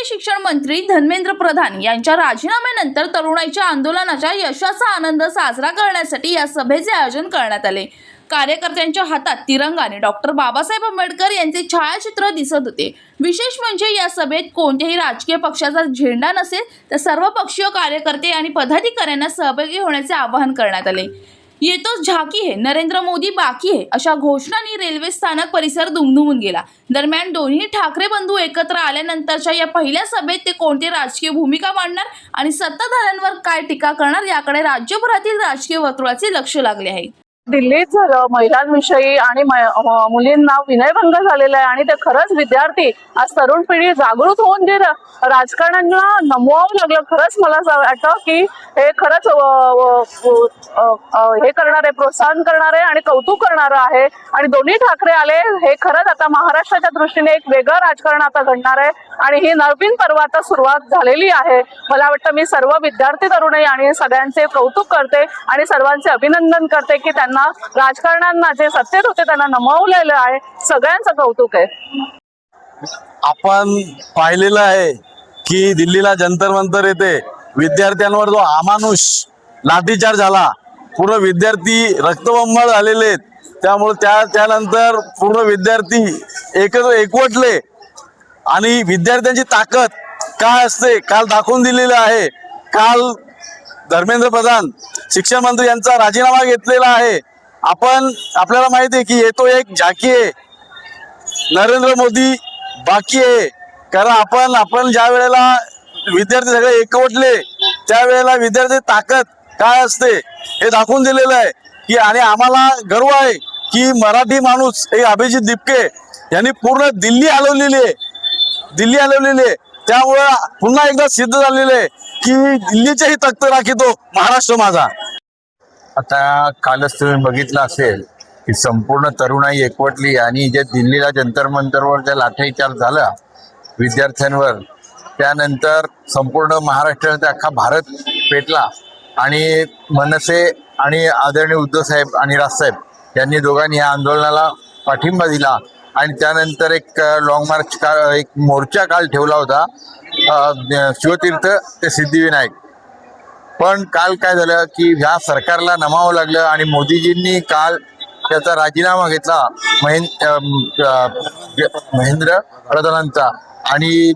शिक्षण मंत्री धर्मेंद्र प्रधान यांच्या राजीनाम्यानंतर तरुणाईच्या आंदोलनाच्या यशाचा आनंद साजरा करण्यासाठी या सभेचे आयोजन करण्यात आले। कार्यकर्त्यांच्या हातात तिरंगा आणि डॉक्टर बाबासाहेब आंबेडकर यांचे छायाचित्र दिसत होते। विशेष म्हणजे या सभेत कोणत्याही राजकीय पक्षाचा झेंडा नसेल तर सर्व पक्षीय कार्यकर्ते आणि पदाधिकाऱ्यांना सहभागी होण्याचे आवाहन करण्यात आले। ये तो झाकी है, नरेंद्र मोदी बाकी है अशा घोषणांनी रेल्वे स्थानक परिसर दुमदुमून गेला। दरम्यान दोन्ही ठाकरे बंधू एकत्र आल्यानंतरच्या या पहिल्या सभेत ते कोणती राजकीय भूमिका मांडणार आणि सत्ताधाऱ्यांवर काय टीका करणार याकडे राज्यभरातील राजकीय वर्तुळाचे लक्ष लागले आहे। दिल्लीत झालं महिलांविषयी आणि मुलींना विनयभंग झालेला आहे आणि ते खरंच विद्यार्थी आज तरुण पिढी जागृत होऊन जे राजकारण्यांना नमवावं लागलं। खरंच मला असं वाटतं की हे खरंच हे करणारे प्रोत्साहन करणारे आणि कौतुक करणारं आहे आणि दोन्ही ठाकरे आले हे खरंच आता महाराष्ट्राच्या दृष्टीने एक वेगळं राजकारण आता घडणार आहे आणि ही नवीन पर्व आता सुरुवात झालेली आहे। मला वाटतं मी सर्व विद्यार्थी तरुणाई आणि सगळ्यांचे कौतुक करते आणि सर्वांचे अभिनंदन करते की त्यांना राजकारण्यांना जे सत्तेत होते त्यांना नमवलेलं आहे। सगळ्यांचं कौतुक आहे। आपण पाहिलेलं आहे की दिल्लीला जंतर मंतर येथे विद्यार्थ्यांवर जो अमानुष लाठीचार्ज झाला, पूर्ण विद्यार्थी रक्तबंबाळ झालेले आहेत। त्यामुळे त्यानंतर पूर्ण विद्यार्थी एकवटले आणि विद्यार्थ्यांची ताकद काय असते काल दाखवून दिलेलं आहे। काल धर्मेंद्र प्रधान शिक्षण मंत्री यांचा राजीनामा घेतलेला आहे। आपल्याला माहिती आहे की येतो एक झाकी आहे, नरेंद्र मोदी बाकी आहे। कारण आपण ज्या वेळेला विद्यार्थी सगळे एकवटले त्यावेळेला विद्यार्थी ताकद काय असते हे दाखवून दिलेलं आहे की आणि आम्हाला गर्व आहे की मराठी माणूस एक अभिजित दिपके यांनी पूर्ण दिल्ली हलवलेली आहे। त्यामुळे पुन्हा एकदा सिद्ध झालेलं आहे की दिल्लीच्याही तख्त राखीतो महाराष्ट्र माझा। आता कालच तुम्ही बघितलं असेल की संपूर्ण तरुणाई एकवटली आणि जे दिल्लीला जंतर मंतरवर ज्या लाठीचार्ज झाला विद्यार्थ्यांवर, त्यानंतर संपूर्ण महाराष्ट्रात अख्खा भारत पेटला आणि मनसे आणि आदरणीय उद्धव साहेब आणि राजसाहेब यांनी दोघांनी या आंदोलनाला पाठिंबा दिला आणि त्यानंतर एक लॉंग मार्च एक मोर्चा काल ठेवला होता शिवतीर्थ ते सिद्धिविनायक। पण काल काय झालं की ह्या सरकारला नमावं लागलं आणि मोदीजींनी काल त्याचा राजीनामा घेतला महेंद्र प्रधानांचा आणि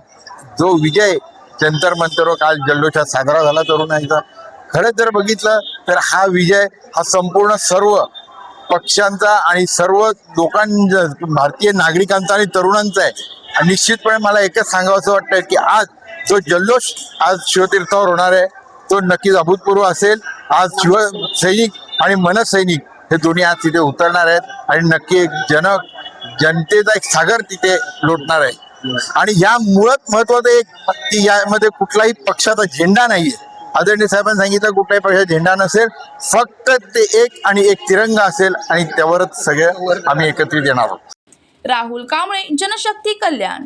जो विजय जंतर मंतरवर काल जल्लोषात साजरा झाला तरुणांचा, खरंच जर बघितलं तर हा विजय हा संपूर्ण सर्व पक्षांचा आणि सर्व भारतीय नागरिकांचा आणि तरुणांचा आहे। आणि निश्चितपणे मला एकच सांगावंसं वाटतं की आज जो जल्लोष आज शिवतीर्थावर होणार आहे तो नक्कीच अभूतपूर्व असेल। आज शिवसैनिक आणि मनसैनिक हे दोन्ही आज तिथे उतरणार आहेत आणि नक्की एक जनतेचा एक सागर तिथे लोटणार आहे। आणि या मुळात महत्वाचं एक की यामध्ये कुठलाही पक्षाचा झेंडा नाहीये। आदरणीय साहेबांनी सांगितलं कुठल्याही पक्षाचा झेंडा नसेल, फक्त ते एक आणि एक तिरंगा असेल आणि त्यावरच सगळे आम्ही एकत्रित येणार आहोत। राहुल कांबळे, जनशक्ती कल्याण।